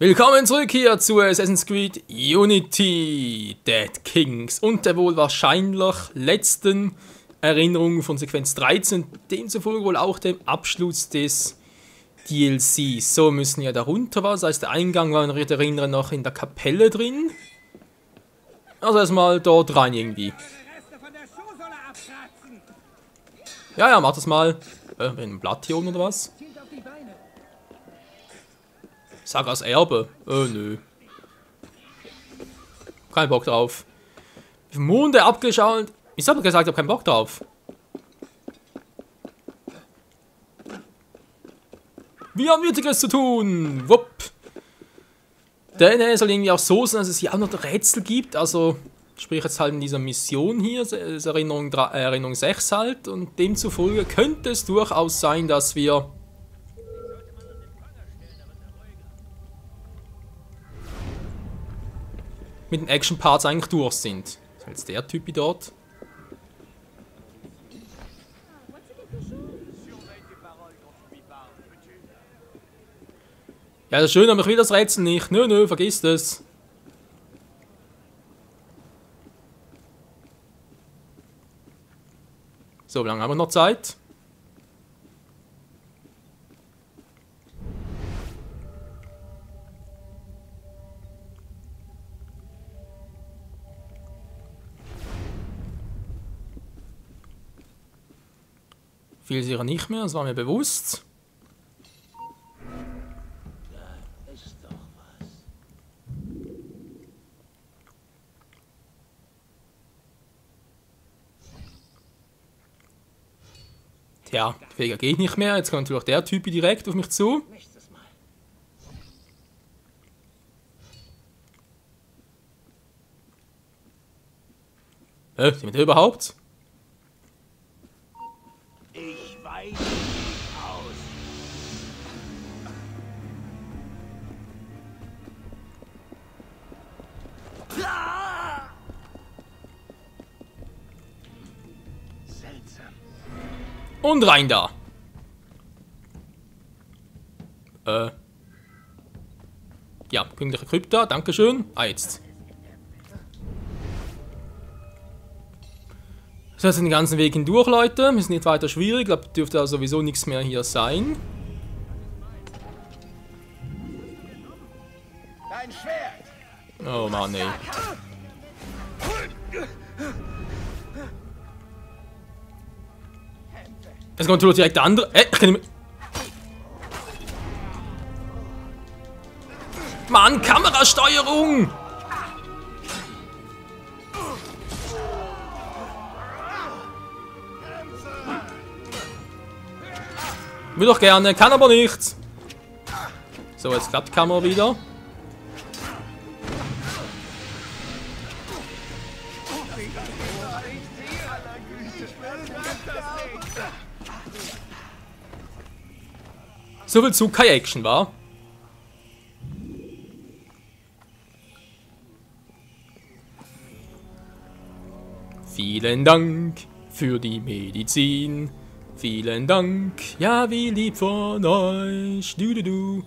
Willkommen zurück hier zu Assassin's Creed Unity, Dead Kings und der wohl wahrscheinlich letzten Erinnerung von Sequenz 13, demzufolge wohl auch dem Abschluss des DLCs. So, müssen ja da runter was, das heißt der Eingang war, wenn ich erinnere, noch in der Kapelle drin. Also erstmal dort rein irgendwie. Ja, mach das mal. Ein Blatt hier unten oder was? Sag als Erbe. Nö. Kein Bock drauf. Monde abgeschaut. Ich hab gesagt, ich hab keinen Bock drauf. Wir haben Wichtiges zu tun. Wupp. Denn es soll irgendwie auch so sein, dass es hier auch noch Rätsel gibt. Also, sprich jetzt halt in dieser Mission hier, das Erinnerung 6 halt. Und demzufolge könnte es durchaus sein, dass wir mit den Action-Parts eigentlich durch sind. Das ist jetzt der Typ dort. Ja, das ist schön, aber ich will das Rätsel nicht. Nö, vergiss das. So, wie lange haben wir noch Zeit? Viel sicher nicht mehr, das war mir bewusst. Da ist doch was. Tja, die Feger geht nicht mehr. Jetzt kommt natürlich der Typ direkt auf mich zu. Nächstes Mal. Sind wir da überhaupt? Ich weiß nicht aus. Seltsam. Und rein da. Ja, königliche Krypta, dankeschön. Ah, jetzt. So, jetzt den ganzen Weg hindurch, Leute. Wir sind nicht weiter schwierig. Ich glaube, dürfte da sowieso nichts mehr hier sein. Dein Schwert. Oh Mann, ey. Jetzt kommt natürlich direkt der andere. Ich kann nicht mehr. Mann, Kamerasteuerung! Will doch gerne, kann aber nicht. So, jetzt klappt die Kamera wieder. So viel zu keine Action, war. Vielen Dank für die Medizin. Vielen Dank, ja wie lieb von euch. Du.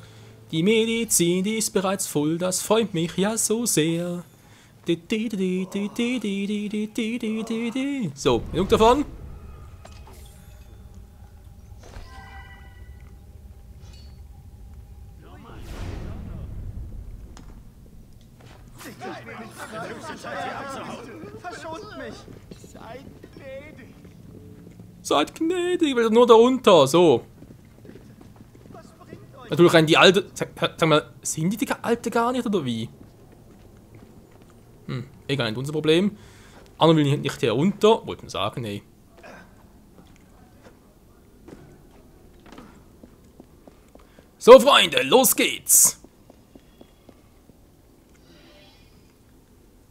Die Medizin, die ist bereits voll, das freut mich ja so sehr. So, genug davon. Verschont mich. Seid gnädig. Seid gnädig, ich will nur da runter, so. Natürlich rein die alte. Sag mal, sind die alte gar nicht oder wie? Egal, nicht unser Problem. Andere will nicht hier runter. Wollten sagen, nee. So, Freunde, los geht's!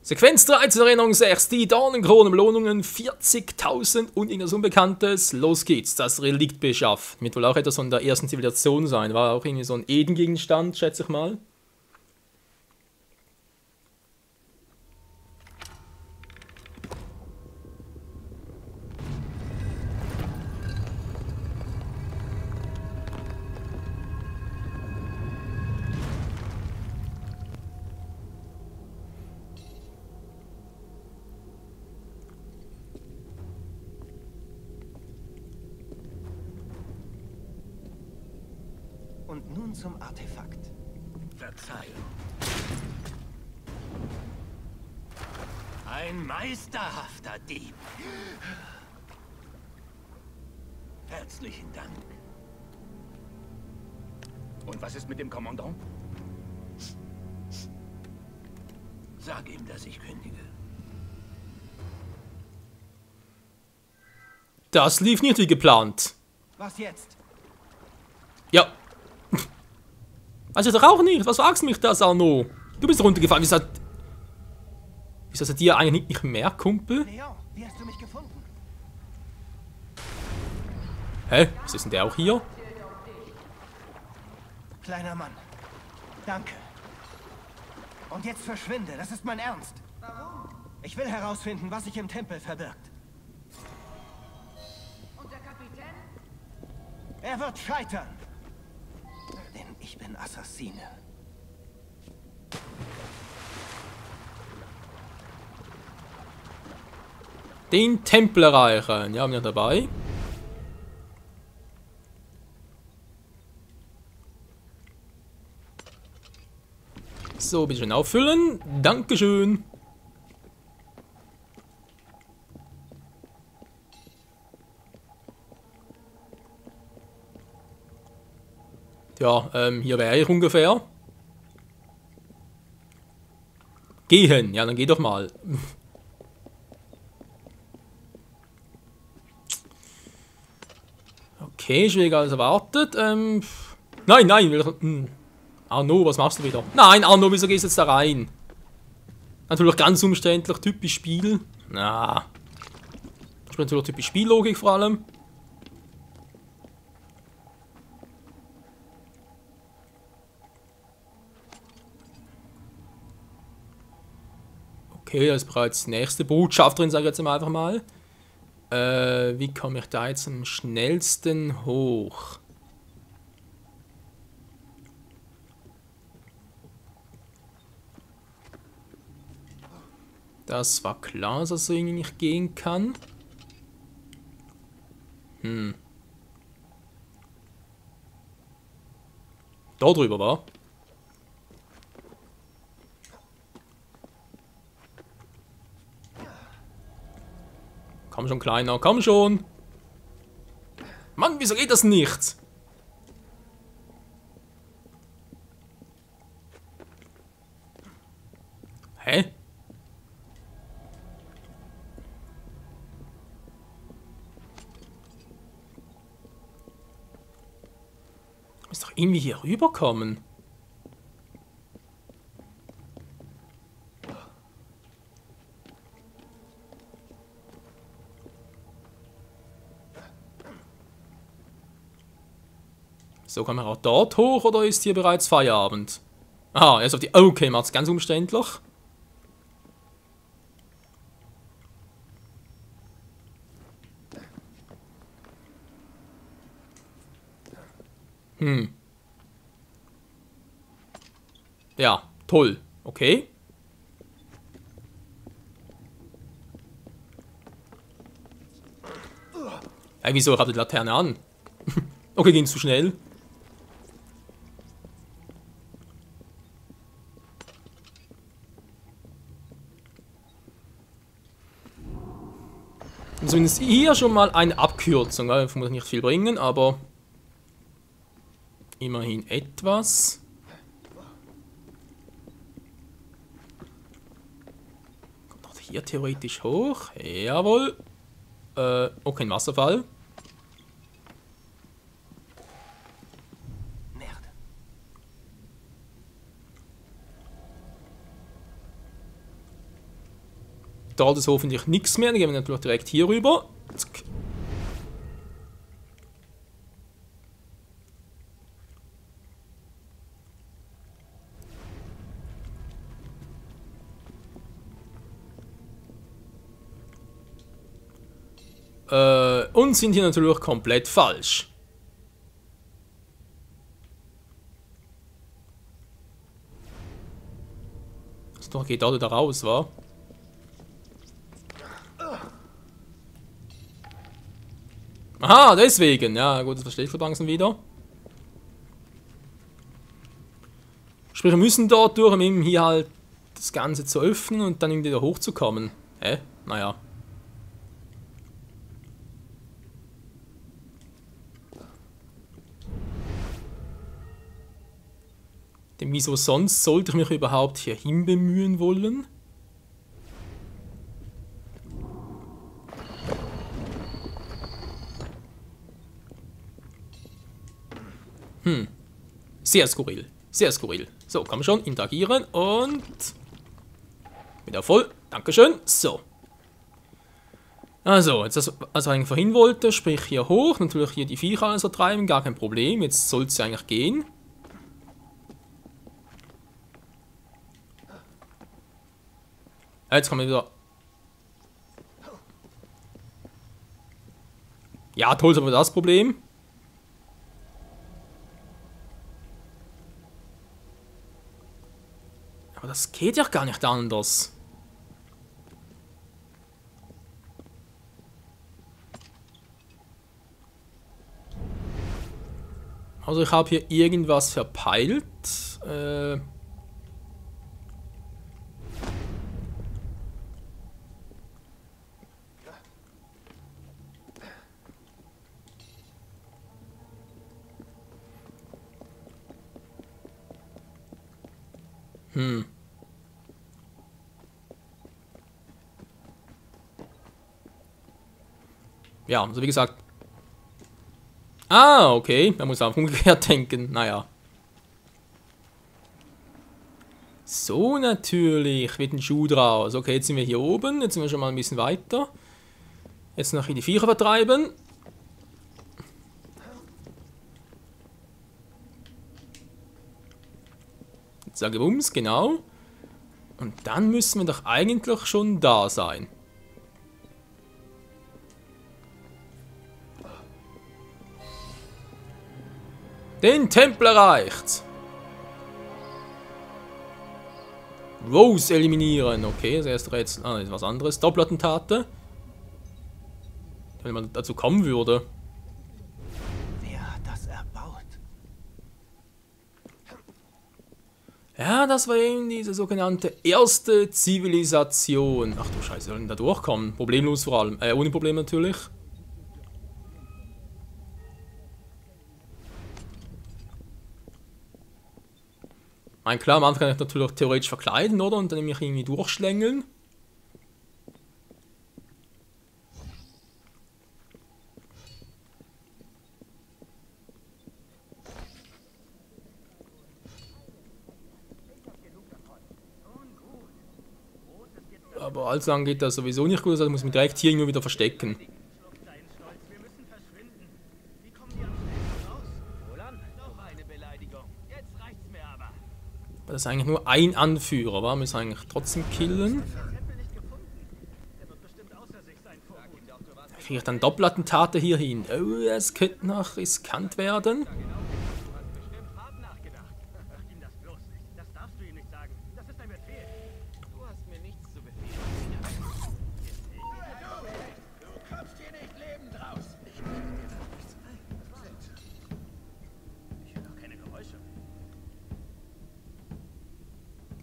Sequenz 13, Erinnerung 6, die Dornenkrone-Belohnungen, 40.000 und irgendwas Unbekanntes. Los geht's, das Relikt beschafft. Wird wohl auch etwas von der ersten Zivilisation sein. War auch irgendwie so ein Eden-Gegenstand, schätze ich mal. Nun zum Artefakt. Verzeihung. Ein meisterhafter Dieb. Herzlichen Dank. Und was ist mit dem Kommandant? Sag ihm, dass ich kündige. Das lief nicht wie geplant. Was jetzt? Ja. Also doch auch nicht. Was fragst du mich das, Arno? Du bist runtergefallen. Wieso ist er dir eigentlich nicht mehr, Kumpel? Leon, wie hast du mich gefunden? Hä? Was ist denn der auch hier? Kleiner Mann. Danke. Und jetzt verschwinde. Das ist mein Ernst. Warum? Ich will herausfinden, was sich im Tempel verbirgt. Und der Kapitän? Er wird scheitern. Denn ich bin Assassine. Den Tempel erreichen. Ja, haben wir dabei. So, bitte schön auffüllen. Dankeschön. Ja, hier wäre ich ungefähr. Gehen. Ja, dann geh doch mal. Okay, schwieriger als erwartet. Nein, nein. Arno, was machst du wieder? Nein, Arno, wieso gehst du jetzt da rein? Natürlich ganz umständlich, typisch Spiel. Na. Das ist natürlich typisch Spiellogik vor allem. Okay, da ist bereits die nächste Botschafterin, sage ich jetzt einfach mal. Wie komme ich da jetzt am schnellsten hoch? Das war klar, dass das irgendwie nicht gehen kann. Da drüber war. Komm schon, Kleiner, komm schon. Mann, wieso geht das nicht? Hä? Du musst doch irgendwie hier rüberkommen. So, kann man auch dort hoch oder ist hier bereits Feierabend? Ah, er ist auf die... Okay, macht's ganz umständlich. Ja, toll. Okay. Ey, wieso? Ich hab die Laterne an. Okay, ging zu schnell. Zumindest hier schon mal eine Abkürzung. Muss nicht viel bringen, aber immerhin etwas. Kommt auch hier theoretisch hoch. Jawohl. Okay, ein Wasserfall. Merde. Dort ist hoffentlich nichts mehr. Dann gehen wir natürlich direkt hier rüber. Zack. Und sind hier natürlich komplett falsch. Das geht da wieder raus, wa? Aha, deswegen. Ja, gut, das verstehe ich so langsam wieder. Sprich, wir müssen dort durch, um eben hier halt das Ganze zu öffnen und dann irgendwie wieder hochzukommen. Naja. Denn wieso sonst sollte ich mich überhaupt hierhin bemühen wollen? Sehr skurril. Sehr skurril. So, kann man schon interagieren und... wieder voll. Dankeschön. So. Also, jetzt das, was ich eigentlich vorhin wollte, sprich hier hoch. Natürlich hier die Viecher alles vertreiben, gar kein Problem. Jetzt soll es ja eigentlich gehen. Jetzt kommen wir wieder... Ja, toll ist aber das Problem. Aber das geht ja gar nicht anders. Also ich habe hier irgendwas verpeilt. Ja, also wie gesagt. Ah, okay. Man muss auch umgekehrt denken. Naja. So, natürlich wird ein Schuh draus. Okay, jetzt sind wir hier oben. Jetzt sind wir schon mal ein bisschen weiter. Jetzt noch hier die Viecher vertreiben. Jetzt sage Bums, genau. Und dann müssen wir doch eigentlich schon da sein. Den Tempel erreicht. Rose eliminieren. Okay, das erste Rätsel. Ah, das ist was anderes. Doppelattentate. Wenn man dazu kommen würde. Wer hat das erbaut? Ja, das war eben diese sogenannte erste Zivilisation. Ach du Scheiße, sollen da durchkommen? Problemlos vor allem. Ohne Probleme natürlich. Mein klar, am Anfang kann ich natürlich theoretisch verkleiden, oder? Und dann mich irgendwie durchschlängeln. Aber allzu geht das sowieso nicht gut, also muss ich mich direkt hier irgendwo wieder verstecken. Das ist eigentlich nur ein Anführer, wa? Wir müssen eigentlich trotzdem killen. Vielleicht dann Doppelattentate hier hin. Oh, es könnte noch riskant werden.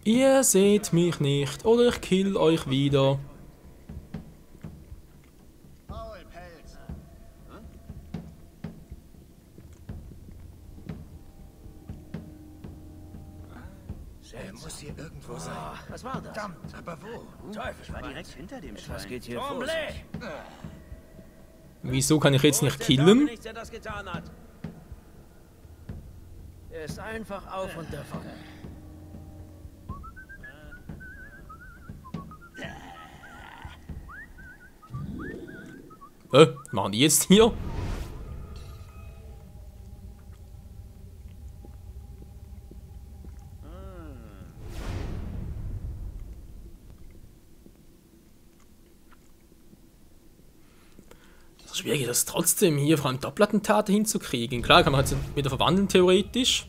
Ihr seht mich nicht, oder ich kill euch wieder. Er muss hier irgendwo sein. Was war das? Verdammt, aber wo? Teufel, ich war direkt hinter dem Schwein. Was geht hier vor sich? Wieso kann ich jetzt nicht Der killen? nicht, der das getan hat. Er ist einfach auf und davon. Was machen die jetzt hier? Das ist schwierig, das trotzdem hier vor allem Doppelattentate hinzukriegen. Klar, kann man jetzt wieder verwandeln, theoretisch.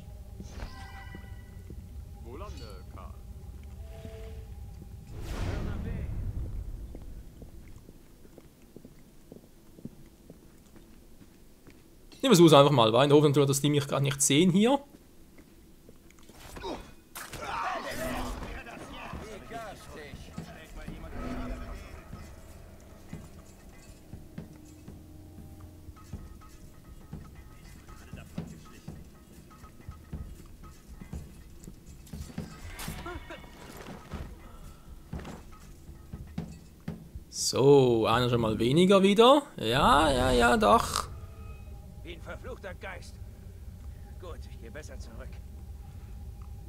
Ich versuche es einfach mal, weil ich hoffe natürlich, dass die mich gerade nicht sehen hier. So, einer schon mal weniger wieder. Ja, doch. Wie ein verfluchter Geist. Gut, ich gehe besser zurück.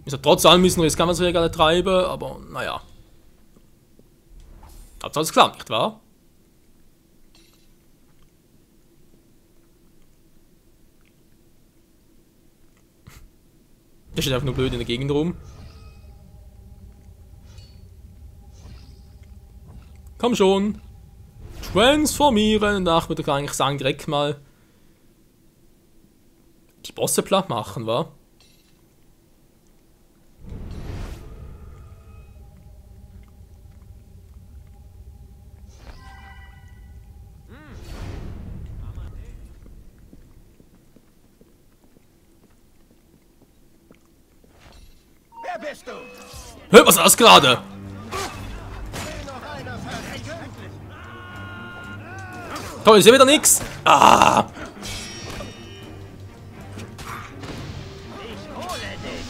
Also trotz allem müssen wir jetzt Kammerregale treiben, aber naja. Hat alles klar, nicht wahr? Der steht einfach nur blöd in der Gegend rum. Komm schon. Transformieren. Danach würde ich eigentlich sagen, direkt mal die Bosse platt machen, wa? Wer bist du? Hör, was war das gerade? Toll, ist ja wieder nix. Ah! Ich hole dich.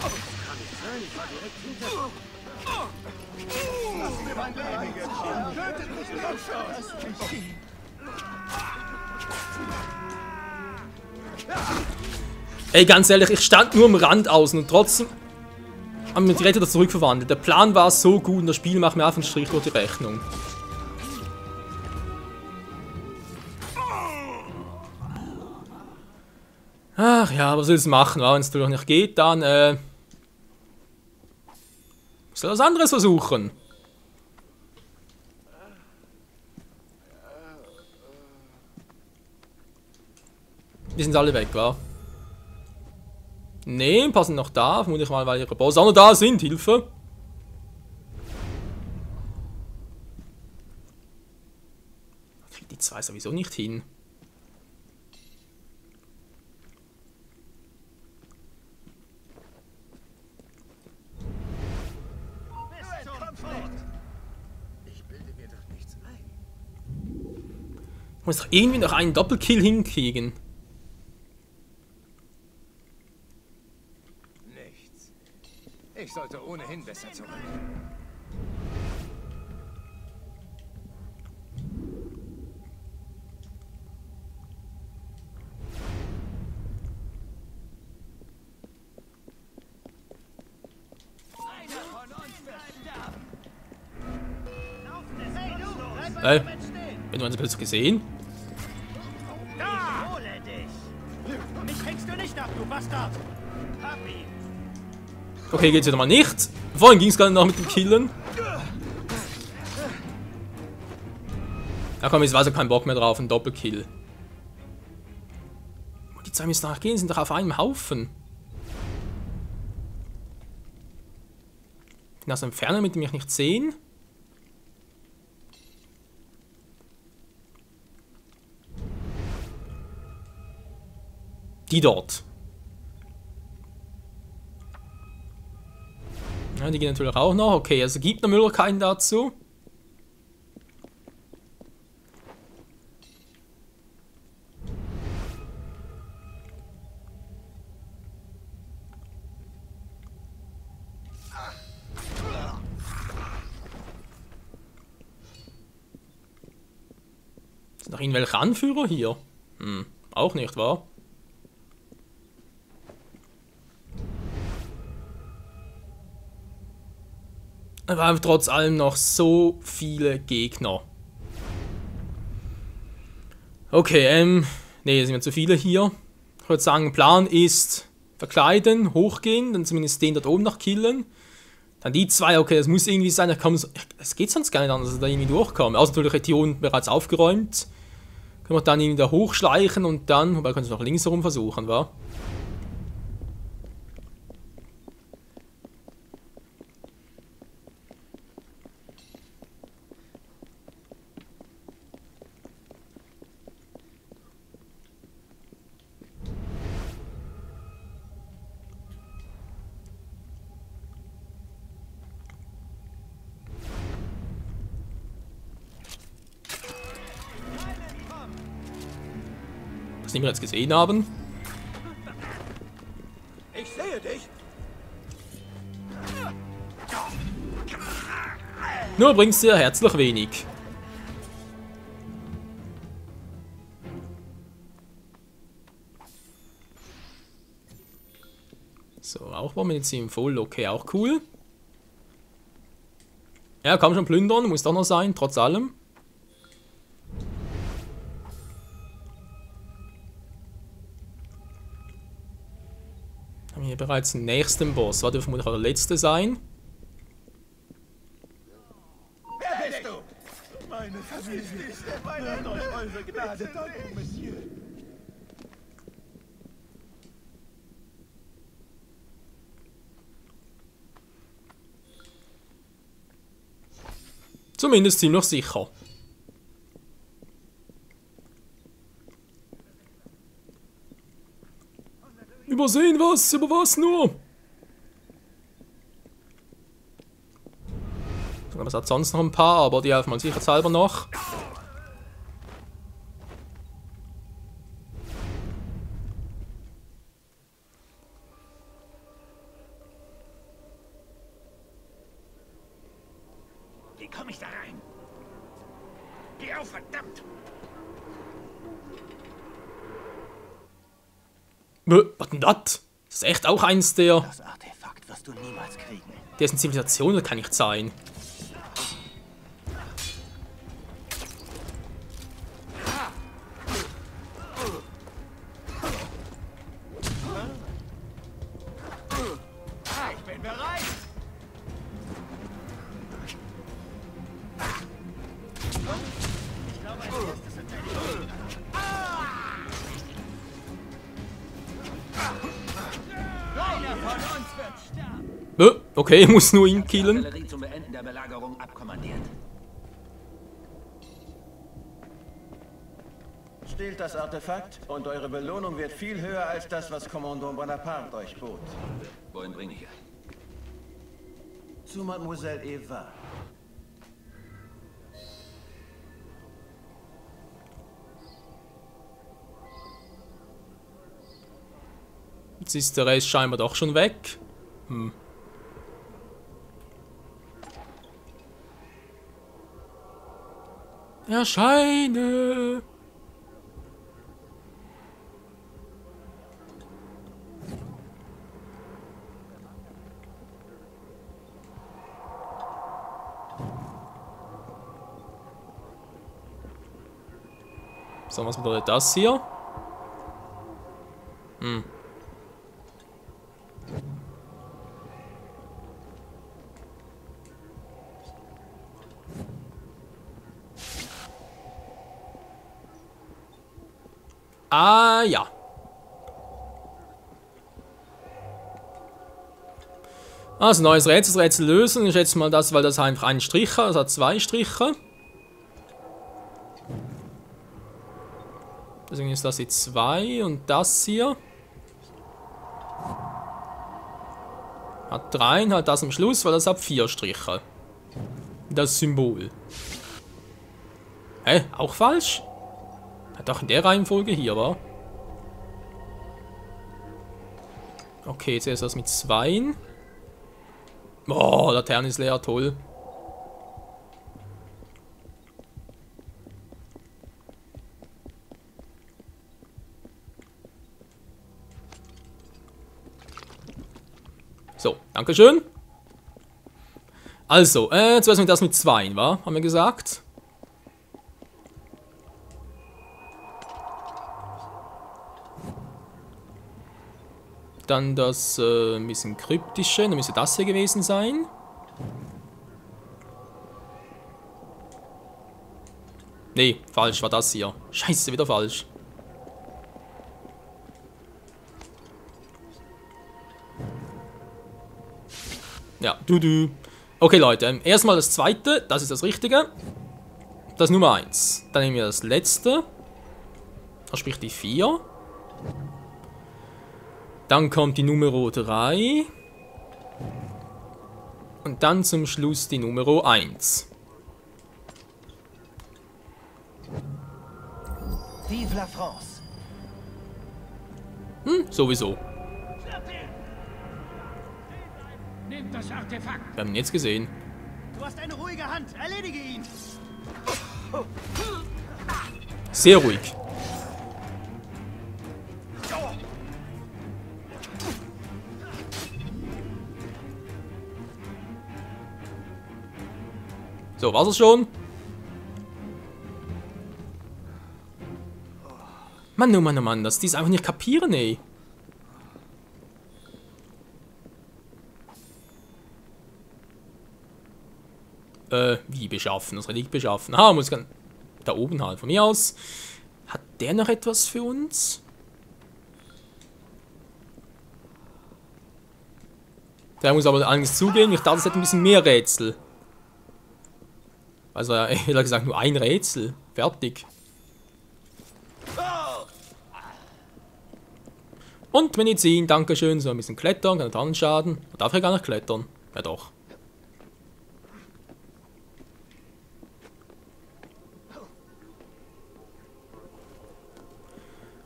Das kann nicht sein, ich war direkt hinter. Lass mir mein Leben. Tötet mich nicht. Ey, ganz ehrlich, ich stand nur am Rand außen und trotzdem haben wir die Retter zurückverwandelt. Der Plan war so gut und das Spiel macht mir einfach einen Strich durch die Rechnung. Ach ja, was soll es machen? Wenn es natürlich nicht geht, dann soll was anderes versuchen. Die sind alle weg, wa? Ne, passen noch da, vermutlich mal, weil ihre Bosse auch noch da sind. Hilfe! Kriegt die zwei sowieso nicht hin. Ich bilde mir doch nichts ein. Ich muss doch irgendwie noch einen Doppelkill hinkriegen. Nichts. Ich sollte ohnehin besser zurück. Hey, wenn du uns plötzlich gesehen? Da! Hole dich! Mich hängst du nicht ab, du Bastard! Hab ihn! Okay, geht's wieder mal nicht. Vorhin ging es gerade noch mit dem Killen. Ja komm, jetzt weiß er keinen Bock mehr drauf, ein Doppelkill. Die zwei müssen nachgehen, sind doch auf einem Haufen. Ich bin aus der Entfernung, damit die mich nicht sehen. Die dort. Ja, die gehen natürlich auch noch. Okay, also gibt eine Möglichkeiten dazu. Sind noch irgendwelche Anführer hier? Auch nicht, wahr? Aber trotz allem noch so viele Gegner. Okay, ne, sind wir zu viele hier. Ich würde sagen, Plan ist verkleiden, hochgehen, dann zumindest den dort oben noch killen. Dann die zwei, okay, das muss irgendwie sein, es geht sonst gar nicht anders, dass da irgendwie durchkommen. Außer natürlich hat die unten bereits aufgeräumt. Können wir dann irgendwie da hochschleichen und dann, wobei können wir es noch links herum versuchen, wa? Was die wir jetzt gesehen haben. Ich sehe dich. Nur bringt's dir herzlich wenig. So, auch Medizin voll, okay, auch cool. Ja, kann schon plündern, muss doch noch sein, trotz allem. Haben wir hier bereits den nächsten Boss, war der vermutlich auch der letzte sein. Wer bist du? Meine Familie. Möge euch eure Gnade danken, Monsieur. Zumindest ziemlich sicher. Übersehen was? Über was nur? Es hat sonst noch ein paar, aber die helfen man sicherheitshalber noch. Wie komme ich da rein? Geh auf, verdammt! Was denn das? Das ist echt auch eins der... Das Artefakt wirst du niemals kriegen. Dessen Zivilisation, das kann nicht sein. Ich bin bereit. Ich glaube, als erstes sind einer von uns wird sterben. Okay, ich muss nur ihn killen. Artillerie zum Beenden der Belagerung abkommandiert. Stehlt das Artefakt und eure Belohnung wird viel höher als das, was Kommandant Bonaparte euch bot. Wohin bringe ich euch? Zu Mademoiselle Eva. Jetzt ist der Rest scheinbar doch schon weg. Erscheine! So, was bedeutet das hier? Ah, ja. Also, neues Rätsel, das Rätsel lösen. Ich schätze mal das, weil das einfach einen Strich hat. Das hat 2 Striche. Deswegen ist das jetzt 2 und das hier hat 3 und halt das am Schluss, weil das hat 4 Striche. Das Symbol. Hä? Auch falsch? Hat doch in der Reihenfolge hier, war? Okay, jetzt erst das mit 2. Oh, Laterne ist leer, toll. So, dankeschön. Also, zuerst mit das mit 2, war? Haben wir gesagt. Dann das ein bisschen kryptische, dann müsste das hier gewesen sein. Nee, falsch, war das hier. Scheiße, wieder falsch. Ja, Okay, Leute, erstmal das zweite, das ist das Richtige. Das ist Nummer 1. Dann nehmen wir das letzte. Das sprich die 4. Dann kommt die Nummer 3. Und dann zum Schluss die Nummer 1. Vive la France. Sowieso. Nehmt das Artefakt! Wir haben ihn jetzt gesehen. Du hast eine ruhige Hand. Erledige ihn. Sehr ruhig. So, war's es schon? Mann, oh Mann, oh Mann, dass die es einfach nicht kapieren, ey. Wie beschaffen? Das Relikt beschaffen. Ah, muss ich da oben halt. Von mir aus. Hat der noch etwas für uns? Der muss aber allerdings zugehen. Ich dachte, es hätte ein bisschen mehr Rätsel. Also, ehrlich gesagt, nur ein Rätsel. Fertig. Und Medizin, dankeschön. So ein bisschen klettern, kann keinen Schaden. Darf er gar nicht klettern? Ja doch.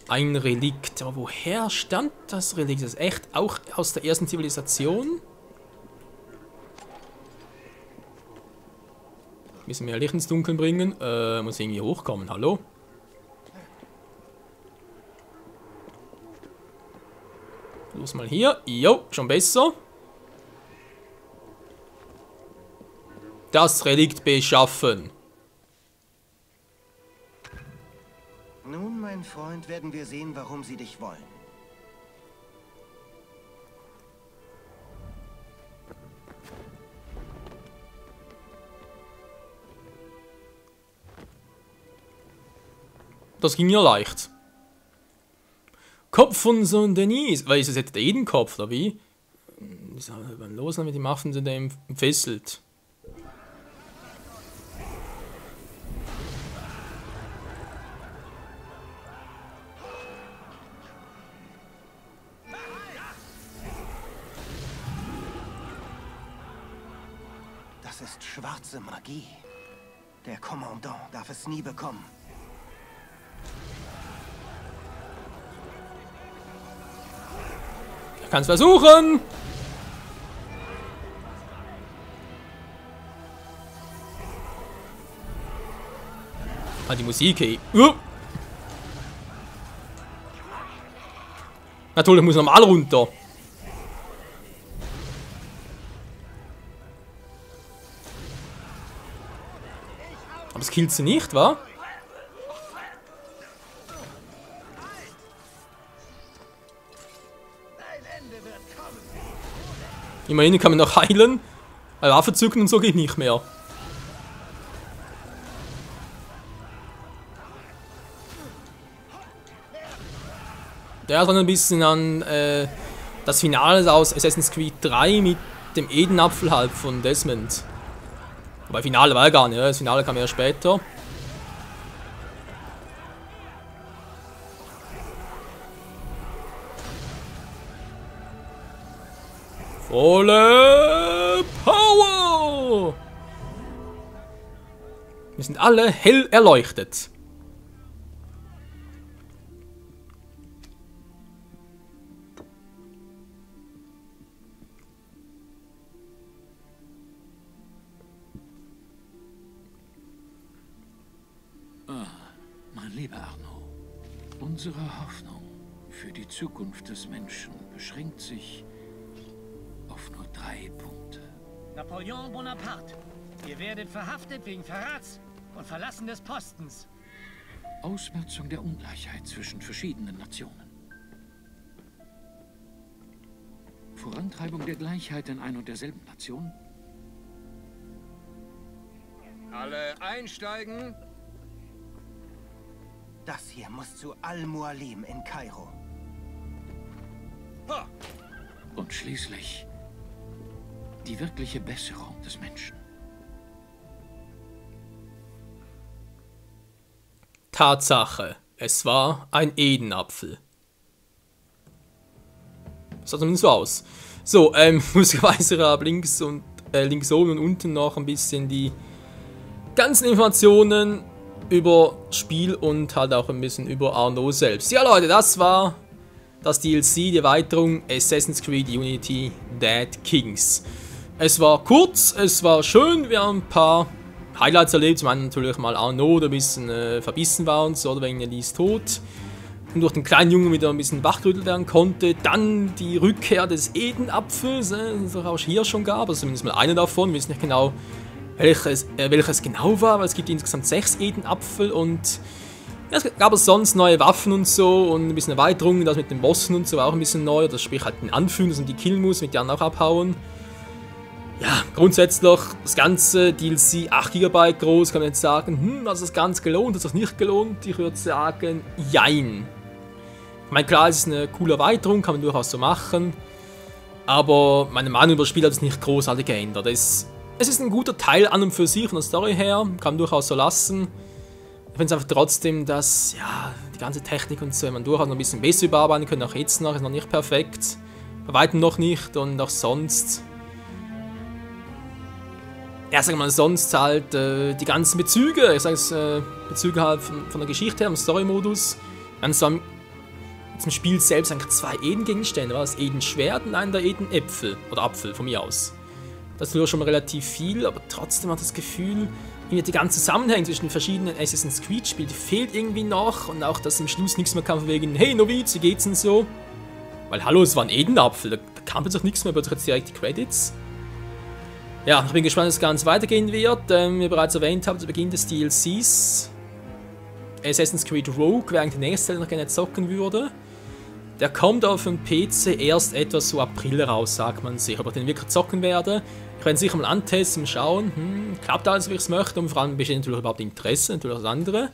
Ein Relikt. Aber woher stammt das Relikt? Das ist echt auch aus der ersten Zivilisation? Müssen wir Licht ins Dunkeln bringen? Muss irgendwie hochkommen. Hallo? Los mal hier. Jo, schon besser. Das Relikt beschaffen. Nun, mein Freund, werden wir sehen, warum sie dich wollen. Das ging ja leicht. Kopf von Sohn Denis. Weil ist das jetzt der Edenkopf, oder wie? Los mit dem Affen sind dem entfesselt. Das ist schwarze Magie. Der Kommandant darf es nie bekommen. Ich kann es versuchen. Ah, die Musik, ey. Natürlich muss normal runter. Aber es killt sie nicht, wa? Immerhin kann man noch heilen. Eine Waffe zücken und so geht nicht mehr. Der hat dann ein bisschen an das Finale aus Assassin's Creed 3 mit dem Edenapfel halt von Desmond. Wobei Finale war ja gar nicht, das Finale kam ja später. Volle Power! Wir sind alle hell erleuchtet. Mein lieber Arno, unsere Hoffnung für die Zukunft des Menschen beschränkt sich auf nur 3 Punkte. Napoleon Bonaparte, ihr werdet verhaftet wegen Verrats und Verlassen des Postens. Ausmerzung der Ungleichheit zwischen verschiedenen Nationen. Vorantreibung der Gleichheit in ein und derselben Nation. Alle einsteigen. Das hier muss zu Al-Mualim in Kairo. Ha! Und schließlich die wirkliche Besserung des Menschen. Tatsache, es war ein Edenapfel. Das sah zumindest so aus. So, lustigerweise habe links oben und unten noch ein bisschen die ganzen Informationen über Spiel und halt auch ein bisschen über Arno selbst. Ja Leute, das war das DLC, die Erweiterung Assassin's Creed Unity Dead Kings. Es war kurz, es war schön, wir haben ein paar Highlights erlebt. Zum einen natürlich mal Arnaud, der ein bisschen verbissen war und so, oder wegen Elise tot. Und durch den kleinen Jungen wieder ein bisschen wachgerüttelt werden konnte. Dann die Rückkehr des Edenapfels, den es auch hier schon gab, also zumindest mal eine davon. Wir wissen nicht genau, welches genau war, weil es gibt insgesamt 6 Edenapfel und ja, es gab es sonst neue Waffen und so und ein bisschen Erweiterungen, das mit den Bossen und so war auch ein bisschen neu. Das sprich halt den Anführen, dass man die killen muss, mit die anderen auch abhauen. Ja, grundsätzlich das ganze DLC 8 GB groß, kann man jetzt sagen, hat das ganz gelohnt, hat das nicht gelohnt? Ich würde sagen, jein. Ich meine, klar, es ist eine coole Erweiterung, kann man durchaus so machen, aber meine Meinung über das Spiel hat es nicht großartig geändert. Es ist ein guter Teil an und für sich von der Story her, kann man durchaus so lassen. Ich finde es einfach trotzdem, dass ja, die ganze Technik und so, wenn man durchaus noch ein bisschen besser überarbeiten können, auch jetzt noch, ist noch nicht perfekt, bei weitem noch nicht und auch sonst. Ja, sagen wir mal, sonst halt die ganzen Bezüge, ich sage es, Bezüge halt von der Geschichte her, im Story-Modus. Dann so zum Spiel selbst eigentlich 2 Eden-Gegenstände, war das Eden-Schwert und einen der Eden-Äpfel, oder Apfel von mir aus. Das ist nur schon mal relativ viel, aber trotzdem hat das Gefühl, die ganzen Zusammenhänge zwischen den verschiedenen Assassin's Creed-Spielen, die fehlt irgendwie noch und auch, dass im Schluss nichts mehr kam von wegen, hey Noviz, wie geht's denn so? Weil, hallo, es war ein Eden-Apfel, da kam jetzt auch nichts mehr, aber jetzt direkt die Credits. Ja, ich bin gespannt, wie das Ganze weitergehen wird. Wie ich bereits erwähnt habe, zu Beginn des DLCs Assassin's Creed Rogue, wer eigentlich den nächsten Teil noch gerne zocken würde. Der kommt auf dem PC erst etwas so April raus, sagt man sich. Ob ich den wirklich zocken werde. Ich werde sicher mal antesten, schauen, klappt alles, wie ich es möchte. Und vor allem besteht natürlich überhaupt Interesse, natürlich das andere.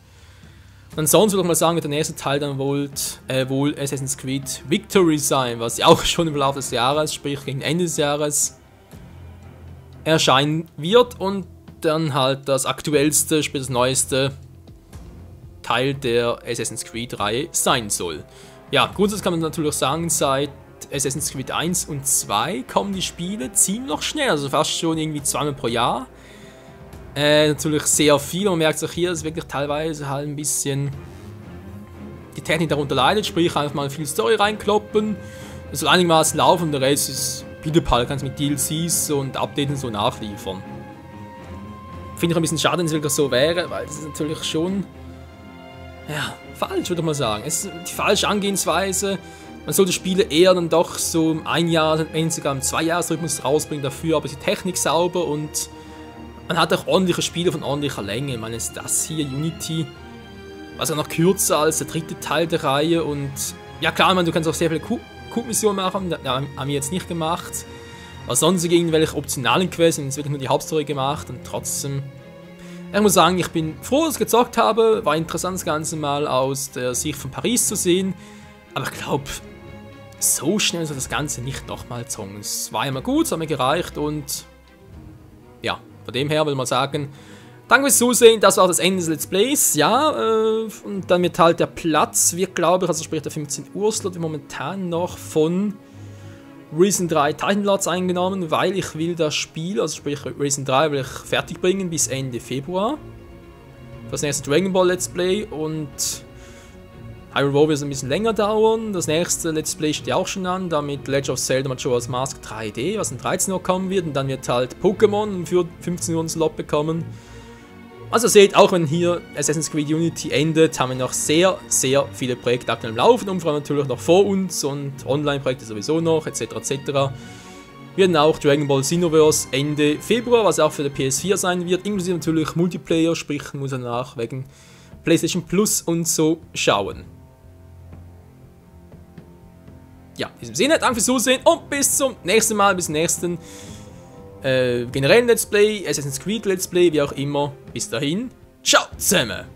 Und ansonsten würde ich mal sagen, wird der nächste Teil dann wohl Assassin's Creed Victory sein, was ja auch schon im Laufe des Jahres, sprich gegen Ende des Jahres, erscheinen wird und dann halt das aktuellste, sprich das neueste Teil der Assassin's Creed-Reihe sein soll. Ja, grundsätzlich kann man natürlich sagen, seit Assassin's Creed 1 und 2 kommen die Spiele ziemlich schnell, also fast schon irgendwie 2-mal pro Jahr. Natürlich sehr viel, man merkt es auch hier, dass wirklich teilweise halt ein bisschen die Technik darunter leidet, sprich einfach mal viel Story reinkloppen, es soll einigermaßen laufen und der Rest ist Pillepalle, kannst mit DLCs und Updates so nachliefern. Finde ich ein bisschen schade, wenn es wirklich so wäre, weil es ist natürlich schon, ja, falsch, würde ich mal sagen. Es ist die falsche Angehensweise. Man sollte Spiele eher dann doch so im 1 Jahr, wenn sogar im 2-Jahres-Rhythmus rausbringen dafür, aber die Technik sauber und man hat auch ordentliche Spiele von ordentlicher Länge. Ich meine, ist das hier Unity, was ja noch kürzer als der 3. Teil der Reihe und ja klar, man, du kannst auch sehr viele Missionen machen, haben wir jetzt nicht gemacht. Aber sonst irgendwelche optionalen Quests, haben jetzt wirklich nur die Hauptstory gemacht und trotzdem. Ich muss sagen, ich bin froh, dass ich gezockt habe. War interessant, das Ganze mal aus der Sicht von Paris zu sehen. Aber ich glaube, so schnell soll das Ganze nicht nochmal zocken. Es war immer gut, es hat mir gereicht und ja, von dem her würde ich mal sagen, danke fürs Zusehen, das war das Ende des Let's Plays, ja, und dann wird halt der Platz, wir glaube ich, also sprich der 15 Uhr Slot, wird momentan noch von Risen 3 Titan Lords eingenommen, weil ich will das Spiel, also sprich Risen 3 will ich fertig bringen bis Ende Februar. Das nächste Dragon Ball Let's Play und Hyrule Warriors wird ein bisschen länger dauern. Das nächste Let's Play steht ja auch schon an, damit Legend of Zelda Majora's Mask 3D, was um 13 Uhr kommen wird und dann wird halt Pokémon für 15 Uhr einen Slot bekommen. Also seht, auch wenn hier Assassin's Creed Unity endet, haben wir noch sehr, sehr viele Projekte aktuell im Laufen und vor allem natürlich noch vor uns und Online-Projekte sowieso noch, etc. etc. Wir werden auch Dragon Ball Xenoverse Ende Februar, was auch für die PS4 sein wird, inklusive natürlich Multiplayer, sprich muss er nach wegen PlayStation Plus und so schauen. Ja, in diesem Sinne, danke fürs Zusehen und bis zum nächsten Mal, bis zum nächsten generellen Let's Play, Assassin's Creed Let's Play, wie auch immer. Bis dahin, ciao zusammen!